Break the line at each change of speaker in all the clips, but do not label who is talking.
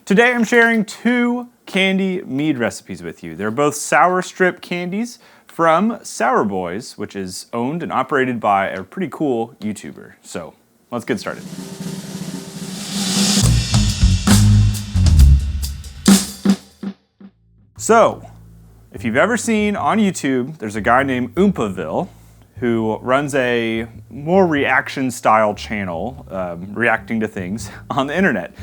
Today I'm sharing two candy mead recipes with you. They're both sour strip candies from Sourboys, which is owned and operated by a pretty cool YouTuber. So let's get started. So, if you've ever seen on YouTube, there's a guy named Oompaville who runs a more reaction style channel, reacting to things on the internet.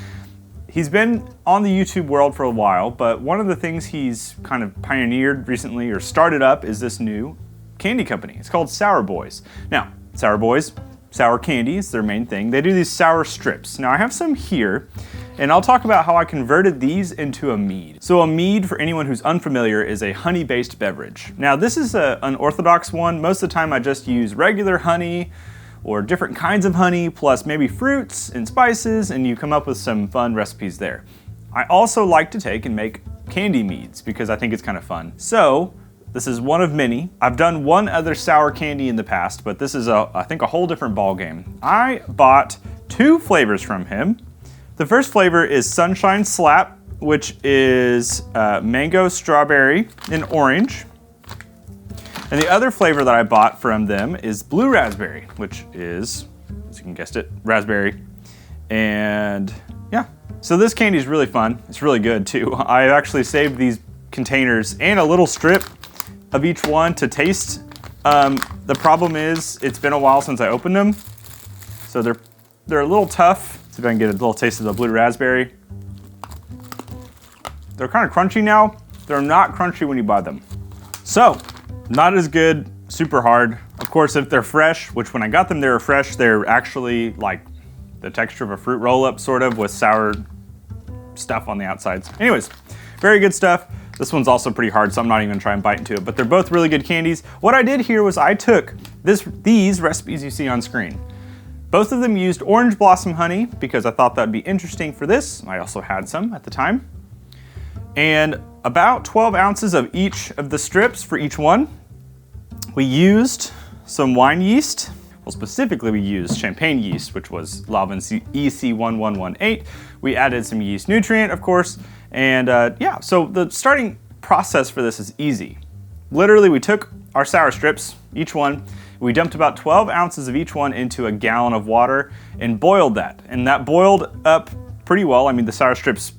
He's been on the YouTube world for a while, but one of the things he's kind of pioneered recently or started up is this new candy company. It's called Sourboys. Now, Sourboys, sour candy is their main thing. They do these sour strips. Now I have some here, and I'll talk about how I converted these into a mead. So a mead, for anyone who's unfamiliar, is a honey-based beverage. Now this is an unorthodox one. Most of the time I just use regular honey or different kinds of honey, plus maybe fruits and spices, and you come up with some fun recipes there. I also like to take and make candy meads because I think it's kind of fun. So this is one of many. I've done one other sour candy in the past, but this is I think a whole different ball game. I bought two flavors from him. The first flavor is Sunshine Slap, which is mango, strawberry, and orange. And the other flavor that I bought from them is Blue Raspberry, which is, as you can guess it, raspberry. And yeah, so this candy is really fun. It's really good too. I actually saved these containers and a little strip of each one to taste. The problem is it's been a while since I opened them, so they're a little tough. See if I can get a little taste of the Blue Raspberry. They're kind of crunchy now. They're not crunchy when you buy them. So, not as good, super hard. Of course, if they're fresh, which when I got them, they were fresh, they're actually like the texture of a fruit roll-up, sort of, with sour stuff on the outsides. Anyways, very good stuff. This one's also pretty hard, so I'm not even gonna try and bite into it, but they're both really good candies. What I did here was I took these recipes you see on screen. Both of them used orange blossom honey because I thought that'd be interesting for this. I also had some at the time. And about 12 ounces of each of the strips for each one. We used some wine yeast. Well, specifically we used champagne yeast, which was Lavin EC1118. We added some yeast nutrient, of course. And yeah, so the starting process for this is easy. Literally, we took our sour strips, each one, we dumped about 12 ounces of each one into a gallon of water and boiled that. And that boiled up pretty well. I mean, the sour strips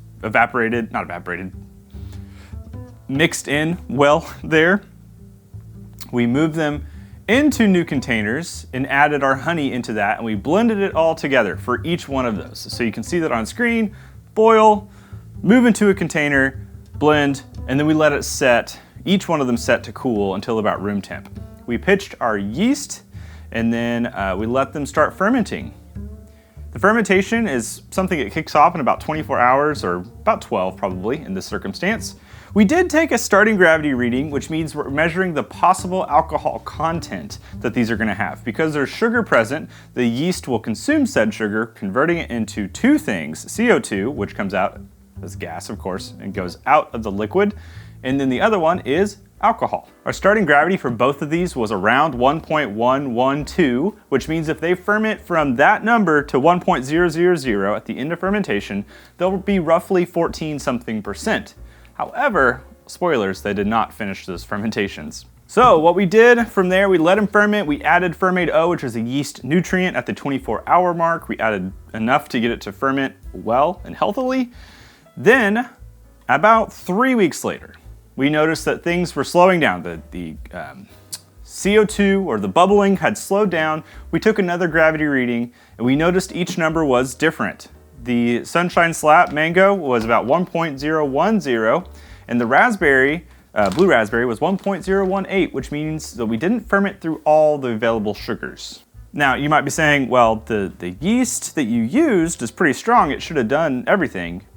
mixed in well there. We moved them into new containers and added our honey into that, and we blended it all together for each one of those. So you can see that on screen, boil, move into a container, blend, and then we let it set, each one of them set to cool until about room temp. We pitched our yeast, and then we let them start fermenting. The fermentation is something that kicks off in about 24 hours, or about 12 probably in this circumstance. We did take a starting gravity reading, which means we're measuring the possible alcohol content that these are gonna have. Because there's sugar present, the yeast will consume said sugar, converting it into two things, CO2, which comes out as gas, of course, and goes out of the liquid, and then the other one is alcohol. Our starting gravity for both of these was around 1.112, which means if they ferment from that number to 1.000 at the end of fermentation, they'll be roughly 14 something percent. However, spoilers, they did not finish those fermentations. So what we did from there, we let them ferment. We added Fermade O, which is a yeast nutrient, at the 24-hour mark. We added enough to get it to ferment well and healthily. Then, about 3 weeks later, we noticed that things were slowing down. The CO2, or the bubbling, had slowed down. We took another gravity reading, and we noticed each number was different. The Sunshine Slap mango was about 1.010, and the raspberry, Blue Raspberry, was 1.018, which means that we didn't ferment through all the available sugars. Now, you might be saying, well, the yeast that you used is pretty strong. It should have done everything.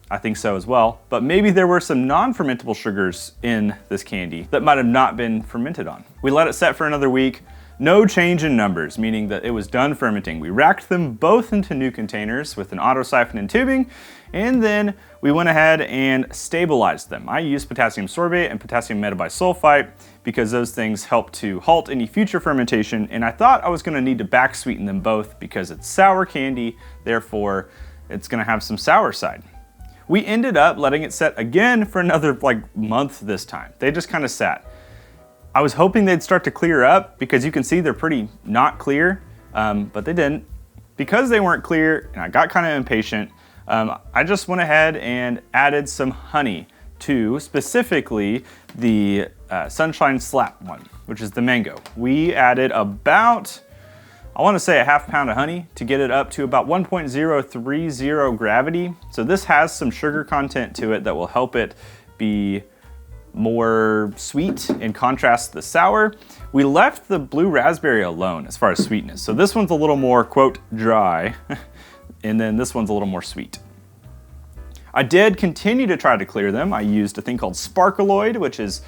I think so as well, but maybe there were some non-fermentable sugars in this candy that might have not been fermented on. We let it set for another week. No change in numbers, meaning that it was done fermenting. We racked them both into new containers with an auto siphon and tubing, and then we went ahead and stabilized them. I used potassium sorbate and potassium metabisulfite because those things help to halt any future fermentation, and I thought I was gonna need to back sweeten them both because it's sour candy, therefore it's gonna have some sour side. We ended up letting it set again for another like month this time. They just kind of sat. I was hoping they'd start to clear up because you can see they're pretty not clear, but they didn't. Because they weren't clear and I got kind of impatient, I just went ahead and added some honey to specifically the Sunshine Slap one, which is the mango. We added about, I want to say, a half pound of honey to get it up to about 1.030 gravity. So this has some sugar content to it that will help it be more sweet in contrast to the sour. We left the blue raspberry alone as far as sweetness. So this one's a little more, quote, dry, and then this one's a little more sweet. I did continue to try to clear them. I used a thing called Sparkaloid, which is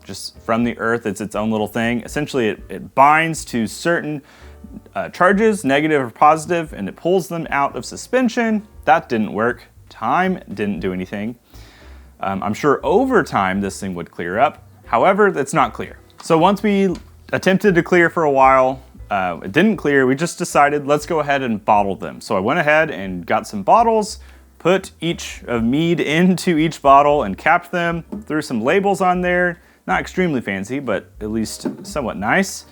just from the earth. It's its own little thing. Essentially, it binds to certain charges, negative or positive, and it pulls them out of suspension. That didn't work. Time didn't do anything. I'm sure over time this thing would clear up. However, it's not clear. So once we attempted to clear for a while, it didn't clear. We just decided, let's go ahead and bottle them. So I went ahead and got some bottles, put each of Mead into each bottle and capped them, threw some labels on there. Not extremely fancy, but at least somewhat nice.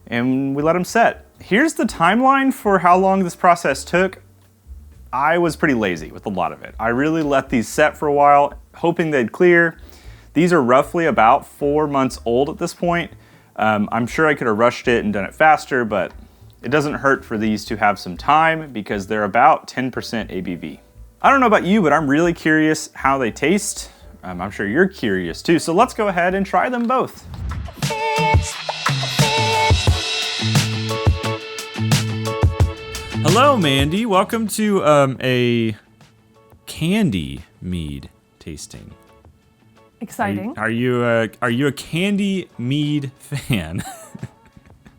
And we let them set. Here's the timeline for how long this process took. I was pretty lazy with a lot of it. I really let these set for a while, hoping they'd clear. These are roughly about 4 months old at this point. I'm sure I could have rushed it and done it faster, but it doesn't hurt for these to have some time because they're about 10% ABV. I don't know about you, but I'm really curious how they taste. I'm sure you're curious too, so let's go ahead and try them both. Hello, Mandy. Welcome to a candy mead tasting.
Exciting.
Are you a candy mead fan?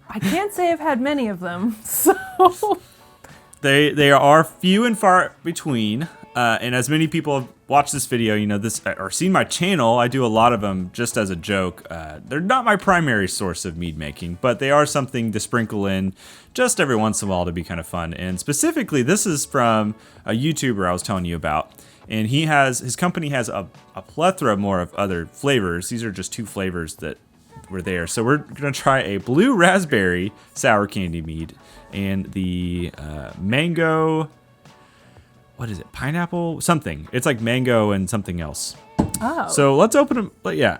I can't say I've had many of them, so
they are few and far between. And as many people have watched this video, you know this or seen my channel, I do a lot of them just as a joke. They're not my primary source of mead making, but they are something to sprinkle in just every once in a while to be kind of fun. And specifically, this is from a YouTuber I was telling you about. And his company has a plethora more of other flavors. These are just 2 flavors that were there. So we're gonna try a blue raspberry sour candy mead and the mango, what is it? Pineapple? Something. It's like mango and something else.
Oh.
So let's open them. But yeah,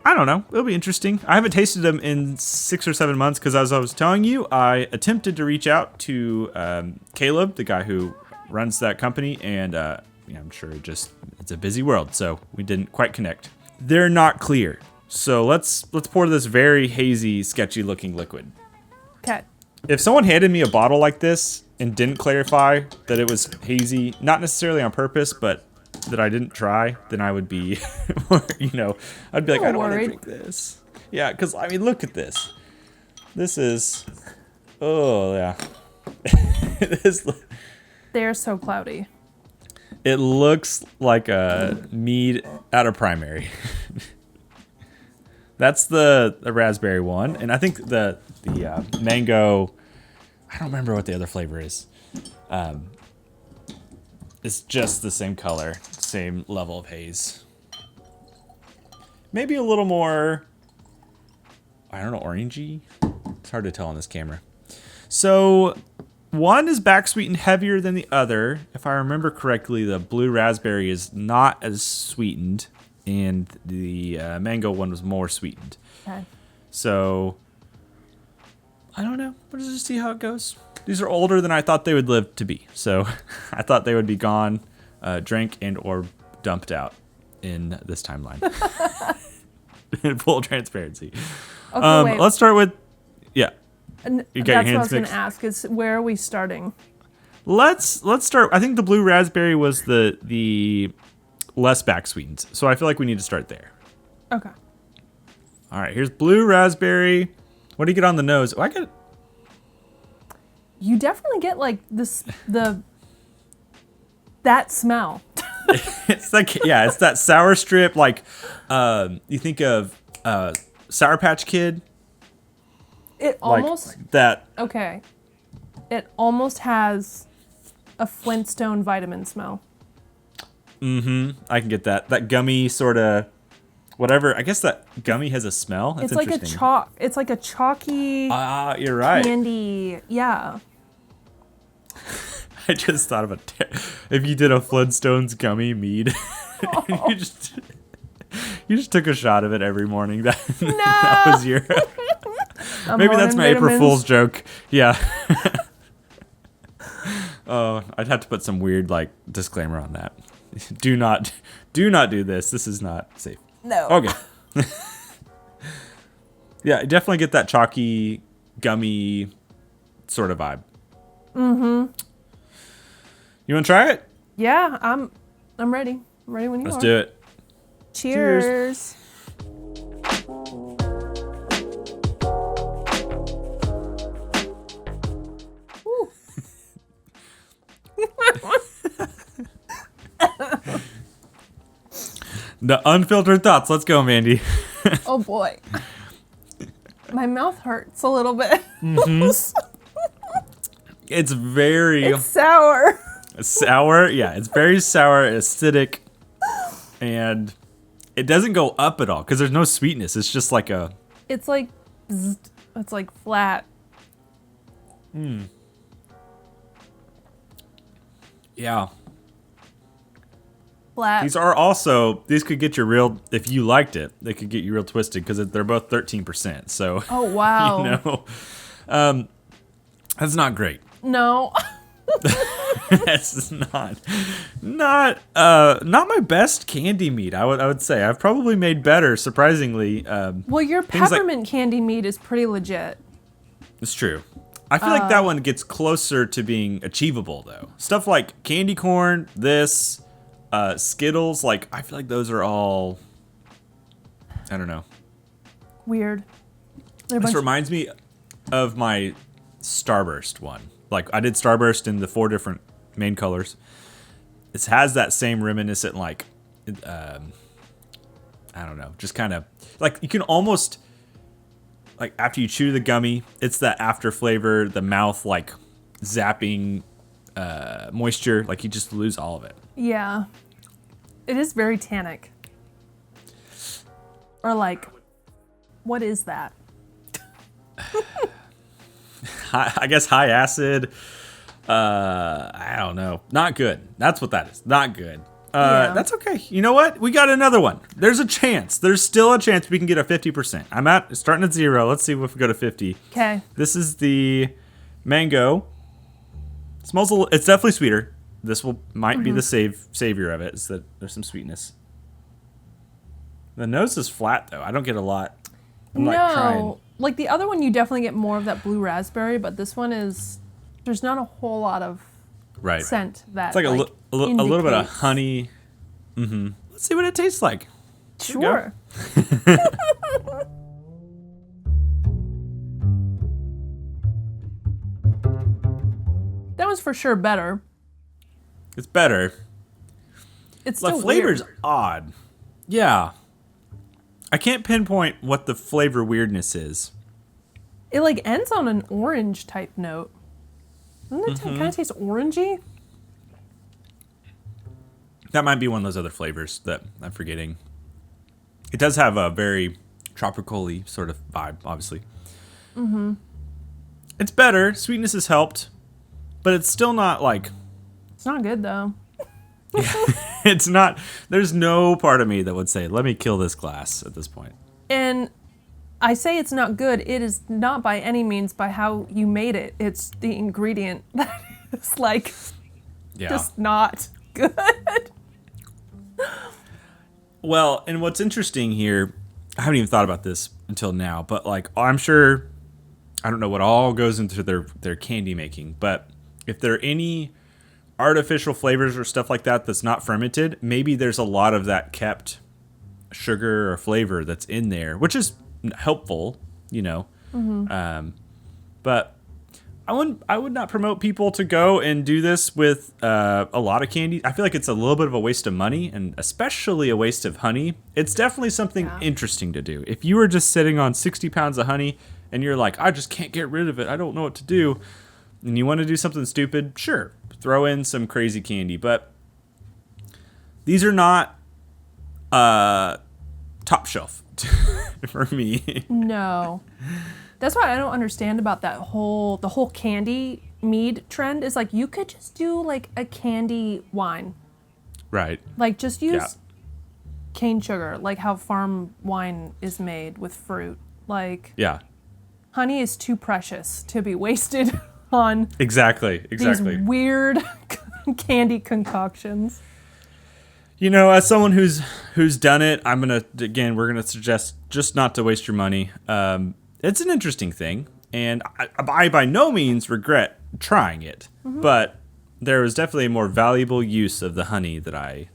I don't know. It'll be interesting. I haven't tasted them in 6 or 7 months because, as I was telling you, I attempted to reach out to Caleb, the guy who runs that company, and I'm sure it's a busy world, so we didn't quite connect. They're not clear. So let's pour this very hazy, sketchy looking liquid.
Okay.
If someone handed me a bottle like this and didn't clarify that it was hazy, not necessarily on purpose, but that I didn't try, then I would be, I'd be like, I don't want to drink this. Yeah, because, I mean, look at this. This is, oh, yeah.
They're so cloudy.
It looks like a mead out of primary. That's the raspberry one, and I think the mango, I don't remember what the other flavor is. It's just the same color, same level of haze. Maybe a little more, I don't know, orangey? It's hard to tell on this camera. So one is back sweetened heavier than the other. If I remember correctly, the blue raspberry is not as sweetened, and the mango one was more sweetened.
Okay. So
I don't know. We'll just see how it goes. These are older than I thought they would live to be. So I thought they would be gone, drank, and or dumped out in this timeline. In full transparency.
Okay, wait.
Let's start with, yeah.
And
you
that's what I was going to ask, is where are we starting?
Let's start. I think the blue raspberry was the less back sweetened. So I feel like we need to start there.
Okay.
All right, here's blue raspberry. What do you get on the nose? Oh, I get.
You definitely get like this that smell.
It's like, yeah, it's that sour strip. Like you think of Sour Patch Kid.
It almost
like that.
Okay. It almost has a Flintstone vitamin smell.
I can get that. That gummy sort of whatever. I guess that gummy has a smell. That's
It's like a
interesting.
chalk. It's like a chalky
You're right.
candy. Yeah.
I just thought of if you did a Flintstones gummy mead, you just took a shot of it every morning. That was your. Maybe that's my April Fool's joke. Yeah. Oh, I'd have to put some weird like disclaimer on that. Do not do this. This is not safe.
No.
Okay. Yeah, I definitely get that chalky, gummy sort of vibe. Mm-hmm. You want to try it?
Yeah, I'm ready. I'm ready when you are.
Let's do it.
Cheers. Ooh.
The unfiltered thoughts. Let's go, Mandi.
Oh boy. My mouth hurts a little bit.
It's very
It's sour.
sour. Yeah, it's very sour, acidic, and it doesn't go up at all because there's no sweetness. It's just like a.
It's like it's like flat.
Yeah.
Flat.
These could get you real, if you liked it, they could get you real twisted because they're both 13%. So,
Oh wow.
That's not great.
No.
That's not my best candy meat. I would say I've probably made better, surprisingly.
Well, your peppermint candy meat is pretty legit.
It's true. I feel like that one gets closer to being achievable though. Stuff like candy corn, Skittles, like I feel like those are all, I don't know.
Weird.
This reminds me of my Starburst one. Like I did Starburst in the 4 different main colors. It has that same reminiscent, like, I don't know, just kind of like you can almost, like after you chew the gummy, it's that after flavor, the mouth like zapping moisture, like you just lose all of it.
Yeah. It is very tannic. Or like, what is that?
I guess high acid. I don't know. Not good. That's what that is. Not good.
Yeah.
That's okay. You know what? We got another one. There's a chance. There's still a chance we can get a 50%. I'm starting at 0. Let's see if we go to 50.
Okay.
This is the mango. Smells a little. It's definitely sweeter. This might be the savior of it. Is that there's some sweetness. The nose is flat though. I don't get a lot. I'm not trying.
Like the other one, you definitely get more of that blue raspberry, but this one there's not a whole lot of scent that.
It's like a little bit of honey. Mm-hmm. Let's see what it tastes like.
Sure. That one's for sure better.
It's better.
It's still
The flavor's
weird.
odd. Yeah. I can't pinpoint what the flavor weirdness is.
It like ends on an orange type note. Doesn't it kind of taste orangey?
That might be one of those other flavors that I'm forgetting. It does have a very tropical-y sort of vibe, obviously. Mm-hmm. It's better. Sweetness has helped. But it's still not like...
It's not good though.
It's not... There's no part of me that would say, let me kill this glass at this point.
And I say it's not good. It is not by any means by how you made it. It's the ingredient that is like just not good.
Well, and what's interesting here, I haven't even thought about this until now, but like I'm sure, I don't know what all goes into their candy making, but if there are any artificial flavors or stuff like that that's not fermented, maybe there's a lot of that kept sugar or flavor that's in there, which is helpful, you know. But I would not promote people to go and do this with a lot of candy. I feel like it's a little bit of a waste of money, and especially a waste of honey. It's definitely something interesting to do. If you were just sitting on 60 pounds of honey and you're like, I just can't get rid of it, I don't know what to do, and you want to do something stupid, sure, throw in some crazy candy. But these are not top shelf for me.
No. That's why I don't understand about the whole candy mead trend is like you could just do like a candy wine.
Right.
Like just use cane sugar, like how farm wine is made with fruit. Like honey is too precious to be wasted on
Exactly.
these weird candy concoctions.
You know, as someone who's done it, we're gonna suggest just not to waste your money. It's an interesting thing, and I by no means regret trying it, but there was definitely a more valuable use of the honey that I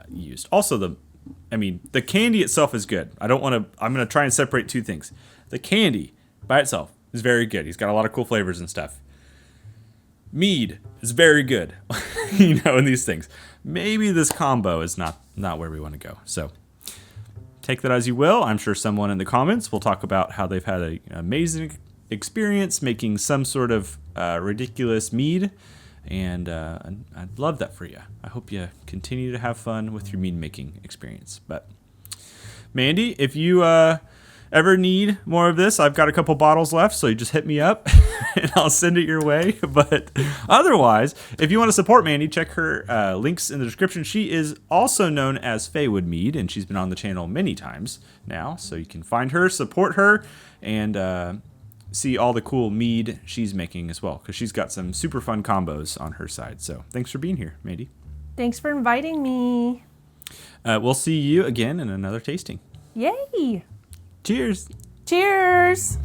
used. Also, the candy itself is good. I'm gonna try and separate two things. The candy by itself is very good. He's got a lot of cool flavors and stuff. Mead is very good, in these things. Maybe this combo is not where we want to go. So take that as you will. I'm sure someone in the comments will talk about how they've had an amazing experience making some sort of ridiculous mead. And I'd love that for you. I hope you continue to have fun with your mead making experience. But Mandi, if you ever need more of this, I've got a couple bottles left, so you just hit me up and I'll send it your way. But otherwise, if you want to support Mandi, check her links in the description. She is also known as Faywood Mead, and she's been on the channel many times now, so you can find her, support her, and see all the cool mead she's making as well, because she's got some super fun combos on her side. So thanks for being here, Mandi.
Thanks for inviting me.
We'll see you again in another tasting.
Yay!
Cheers.
Cheers.